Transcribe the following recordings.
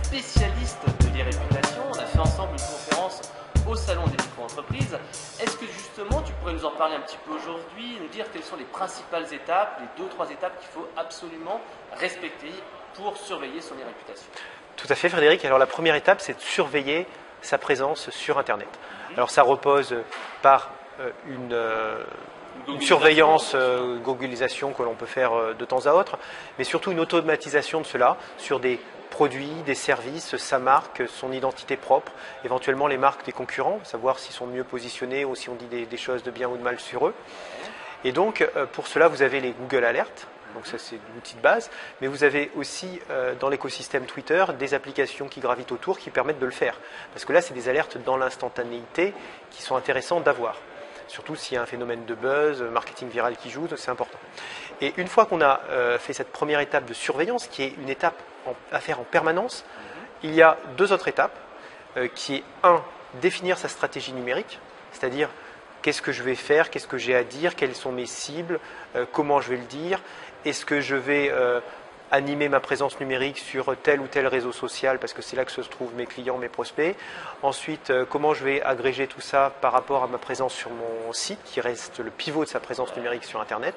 spécialiste de l'e-réputation. On a fait ensemble une conférence au Salon des micro-entreprises. Est-ce que justement, tu pourrais nous en parler un petit peu aujourd'hui, nous dire quelles sont les principales étapes, les 2-3 étapes qu'il faut absolument respecter pour surveiller son e-réputation? Tout à fait, Frédéric. Alors la première étape, c'est de surveiller sa présence sur Internet. Alors ça repose par une surveillance, googlisation que l'on peut faire de temps à autre, mais surtout une automatisation de cela sur des produits, des services, sa marque, son identité propre, éventuellement les marques des concurrents, savoir s'ils sont mieux positionnés ou si on dit des choses de bien ou de mal sur eux. Et donc pour cela, vous avez les Google Alerts. Donc ça c'est l'outil de base, mais vous avez aussi dans l'écosystème Twitter des applications qui gravitent autour qui permettent de le faire. Parce que là c'est des alertes dans l'instantanéité qui sont intéressantes d'avoir. Surtout s'il y a un phénomène de buzz, marketing viral qui joue, c'est important. Et une fois qu'on a fait cette première étape de surveillance, qui est une étape à faire en permanence, il y a 2 autres étapes, qui est définir sa stratégie numérique, c'est-à-dire qu'est-ce que je vais faire, qu'est-ce que j'ai à dire, quelles sont mes cibles, comment je vais le dire. Est-ce que je vais animer ma présence numérique sur tel ou tel réseau social parce que c'est là que se trouvent mes clients, mes prospects. Ensuite, comment je vais agréger tout ça par rapport à ma présence sur mon site qui reste le pivot de sa présence numérique sur Internet.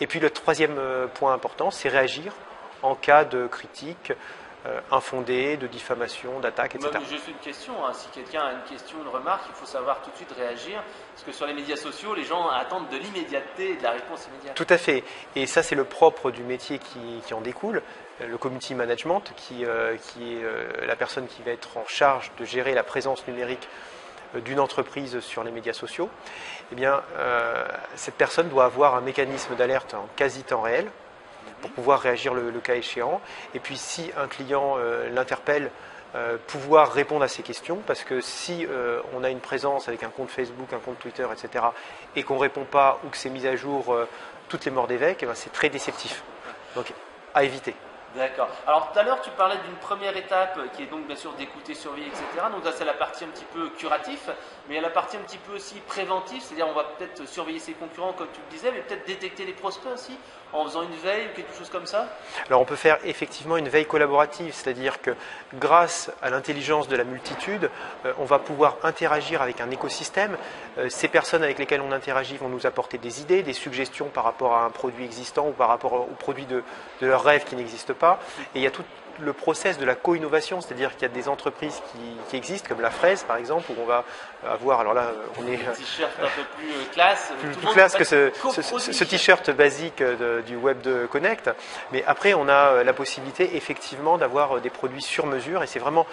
Et puis le troisième point important, c'est réagir en cas de critique infondée, de diffamation, d'attaque, etc. Même juste une question, si quelqu'un a une question, une remarque, il faut savoir tout de suite réagir, parce que sur les médias sociaux, les gens attendent de l'immédiateté et de la réponse immédiate. Tout à fait, et ça c'est le propre du métier qui en découle, le community management, qui est la personne qui va être en charge de gérer la présence numérique d'une entreprise sur les médias sociaux. Eh bien, cette personne doit avoir un mécanisme d'alerte en quasi temps réel, pour pouvoir réagir le cas échéant. Et puis si un client l'interpelle, pouvoir répondre à ces questions, parce que si on a une présence avec un compte Facebook, un compte Twitter, etc., et qu'on ne répond pas ou que c'est mis à jour toutes les morts d'évêque, eh ben, c'est très déceptif. Donc à éviter. D'accord. Alors tout à l'heure tu parlais d'une première étape qui est donc bien sûr d'écouter, surveiller, etc. Donc là c'est la partie un petit peu curatif, mais il y a la partie un petit peu aussi préventive, c'est-à-dire on va peut-être surveiller ses concurrents comme tu le disais, mais peut-être détecter les prospects aussi en faisant une veille ou quelque chose comme ça. Alors on peut faire effectivement une veille collaborative, c'est-à-dire que grâce à l'intelligence de la multitude, on va pouvoir interagir avec un écosystème. Ces personnes avec lesquelles on interagit vont nous apporter des idées, des suggestions par rapport à un produit existant ou par rapport au produit de leur rêve qui n'existe pas. Et il y a tout le process de la co-innovation, c'est-à-dire qu'il y a des entreprises qui existent, comme la fraise par exemple, où on va avoir, alors là on est un t-shirt un peu plus classe, plus classe que ce t-shirt basique du Web de Connect, mais après on a la possibilité effectivement d'avoir des produits sur mesure, et c'est vraiment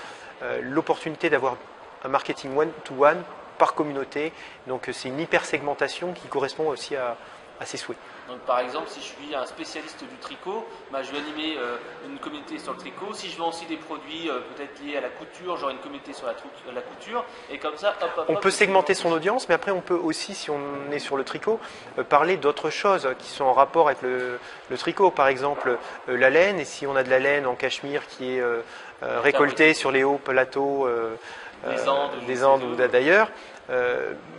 l'opportunité d'avoir un marketing one-to-one par communauté, donc c'est une hyper-segmentation qui correspond aussi à ses souhaits. Donc par exemple, si je suis un spécialiste du tricot, je vais animer une communauté sur le tricot. Si je vends aussi des produits peut-être liés à la couture, j'aurai une communauté sur la couture. Et comme ça, on peut segmenter son audience, mais après on peut aussi, si on est sur le tricot, parler d'autres choses qui sont en rapport avec le tricot. Par exemple, la laine, et si on a de la laine en cachemire qui est récoltée sur les hauts plateaux des Andes ou d'ailleurs,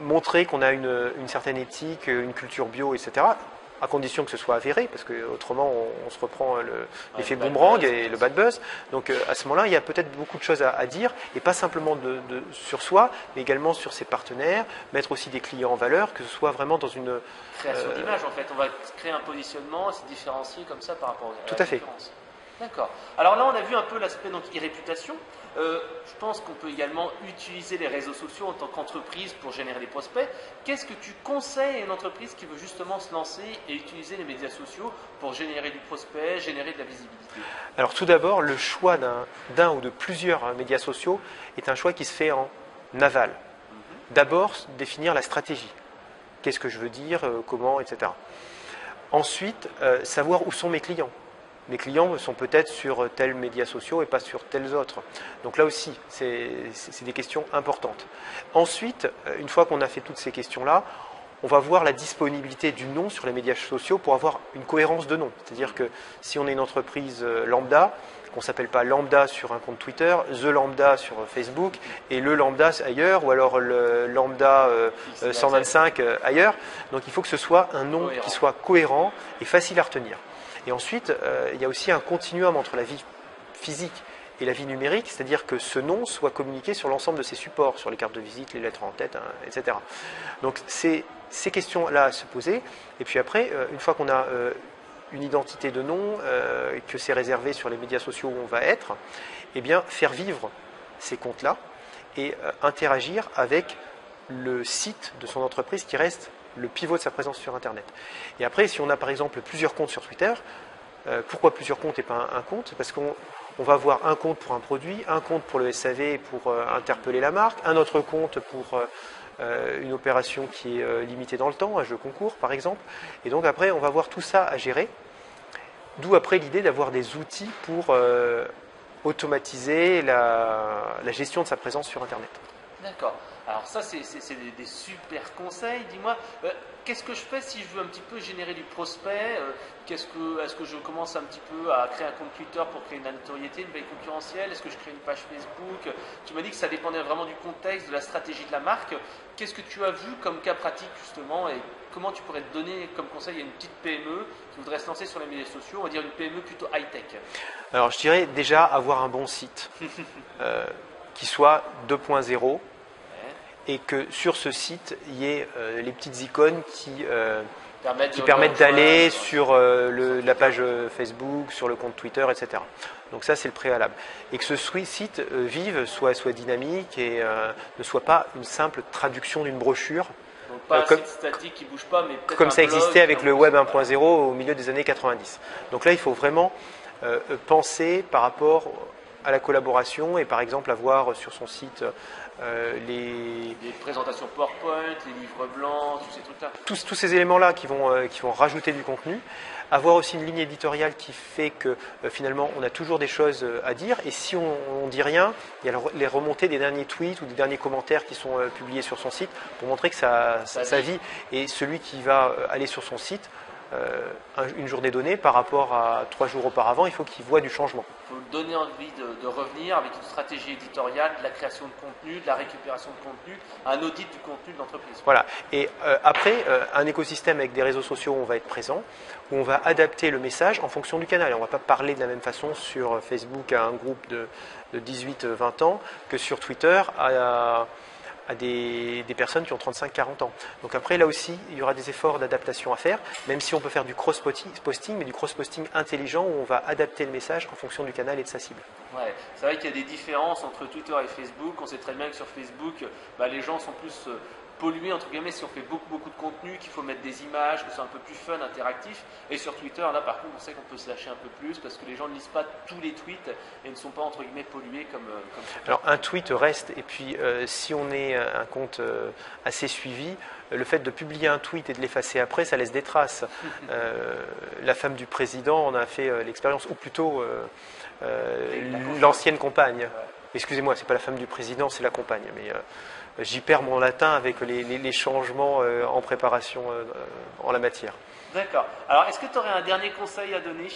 montrer qu'on a une certaine éthique, une culture bio, etc., à condition que ce soit avéré, parce qu'autrement on se reprend l'effet boomerang et le bad buzz. Donc à ce moment-là, il y a peut-être beaucoup de choses à dire, et pas simplement sur soi, mais également sur ses partenaires, mettre aussi des clients en valeur, que ce soit vraiment dans une création d'image en fait. On va créer un positionnement, se différencier comme ça par rapport à la concurrence. D'accord. Alors là, on a vu un peu l'aspect e-réputation. Je pense qu'on peut également utiliser les réseaux sociaux en tant qu'entreprise pour générer des prospects. Qu'est-ce que tu conseilles à une entreprise qui veut justement se lancer et utiliser les médias sociaux pour générer du prospect, générer de la visibilité? Alors tout d'abord, le choix d'un ou de plusieurs médias sociaux est un choix qui se fait en aval. D'abord, définir la stratégie. Qu'est-ce que je veux dire, comment, etc. Ensuite, savoir où sont mes clients. Mes clients sont peut-être sur tels médias sociaux et pas sur tels autres. Donc là aussi, c'est des questions importantes. Ensuite, une fois qu'on a fait toutes ces questions-là, on va voir la disponibilité du nom sur les médias sociaux pour avoir une cohérence de nom. C'est-à-dire que si on est une entreprise lambda, qu'on ne s'appelle pas lambda sur un compte Twitter, the lambda sur Facebook et le lambda ailleurs, ou alors le lambda 125 ailleurs. Donc il faut que ce soit un nom qui soit cohérent et facile à retenir. Et ensuite, il y a aussi un continuum entre la vie physique et la vie numérique, c'est-à-dire que ce nom soit communiqué sur l'ensemble de ses supports, sur les cartes de visite, les lettres en tête, hein, etc. Donc c'est ces questions-là à se poser, et puis après, une fois qu'on a une identité de nom, que c'est réservé sur les médias sociaux où on va être, eh bien faire vivre ces comptes-là et interagir avec le site de son entreprise qui reste le pivot de sa présence sur Internet. Et après, si on a par exemple plusieurs comptes sur Twitter, pourquoi plusieurs comptes et pas un compte? Parce qu'on va avoir un compte pour un produit, un compte pour le SAV pour interpeller la marque, un autre compte pour une opération qui est limitée dans le temps, un jeu concours par exemple. Et donc après, on va avoir tout ça à gérer. D'où après l'idée d'avoir des outils pour automatiser la gestion de sa présence sur Internet. D'accord. Alors ça, c'est des super conseils. Dis-moi, qu'est-ce que je fais si je veux un petit peu générer du prospect? Est-ce que je commence un petit peu à créer un compte Twitter pour créer une notoriété, une veille concurrentielle? Est-ce que je crée une page Facebook? Tu m'as dit que ça dépendait vraiment du contexte, de la stratégie de la marque. Qu'est-ce que tu as vu comme cas pratique justement et comment tu pourrais te donner comme conseil à une petite PME qui voudrait se lancer sur les médias sociaux, on va dire une PME plutôt high-tech? Alors je dirais déjà avoir un bon site qui soit 2.0 et que sur ce site, il y ait les petites icônes qui permettent d'aller sur la page Facebook, sur le compte Twitter, etc. Donc ça, c'est le préalable. Et que ce site vive, soit dynamique et ne soit pas une simple traduction d'une brochure. Donc pas un site statique qui ne bouge pas, mais peut-être comme un ça blog, existait avec le Web 1.0 au milieu des années 90. Donc là, il faut vraiment penser par rapport à la collaboration et par exemple avoir sur son site les présentations PowerPoint, les livres blancs, tous ces trucs-là. Tous ces éléments-là qui vont rajouter du contenu. Avoir aussi une ligne éditoriale qui fait que finalement on a toujours des choses à dire et si on ne dit rien, il y a les remontées des derniers tweets ou des derniers commentaires qui sont publiés sur son site pour montrer que ça vit. Et celui qui va aller sur son site une journée donnée par rapport à 3 jours auparavant, il faut qu'il voit du changement. Il faut donner envie de revenir avec une stratégie éditoriale, de la création de contenu, de la récupération de contenu, un audit du contenu de l'entreprise. Voilà. Et après, un écosystème avec des réseaux sociaux où on va être présent, où on va adapter le message en fonction du canal. On ne va pas parler de la même façon sur Facebook à un groupe de 18-20 ans que sur Twitter à des personnes qui ont 35-40 ans. Donc après, là aussi, il y aura des efforts d'adaptation à faire, même si on peut faire du cross-posting, mais du cross-posting intelligent où on va adapter le message en fonction du canal et de sa cible. Ouais, c'est vrai qu'il y a des différences entre Twitter et Facebook. On sait très bien que sur Facebook, les gens sont plus pollués, entre guillemets, si on fait beaucoup de contenu, qu'il faut mettre des images, que c'est un peu plus fun, interactif. Et sur Twitter, là, par contre, on sait qu'on peut se lâcher un peu plus parce que les gens ne lisent pas tous les tweets et ne sont pas, entre guillemets, pollués comme Alors, un tweet reste, et puis si on est un compte assez suivi, le fait de publier un tweet et de l'effacer après, ça laisse des traces. La femme du président en a fait l'expérience, ou plutôt l'ancienne compagne. Excusez-moi, c'est pas la femme du président, c'est la compagne. Mais j'y perds mon latin avec les changements en préparation en la matière. D'accord. Alors, est-ce que tu aurais un dernier conseil à donner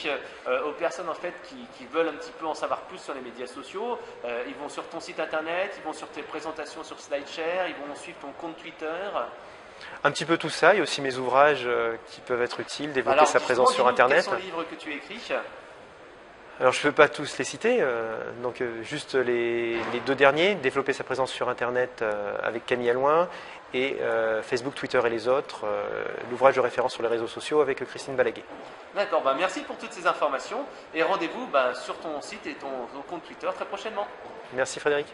aux personnes en fait qui veulent un petit peu en savoir plus sur les médias sociaux? Ils vont sur ton site internet, ils vont sur tes présentations sur SlideShare, ils vont suivre ton compte Twitter. Un petit peu tout ça. Il y a aussi mes ouvrages qui peuvent être utiles, développer sa présence sur Internet. Quels sont les livres que tu écris? Alors je ne peux pas tous les citer, donc juste les 2 derniers, développer sa présence sur Internet avec Camille Allouin et Facebook, Twitter et les autres, l'ouvrage de référence sur les réseaux sociaux avec Christine Balaguet. D'accord, merci pour toutes ces informations et rendez-vous sur ton site et ton compte Twitter très prochainement. Merci Frédéric.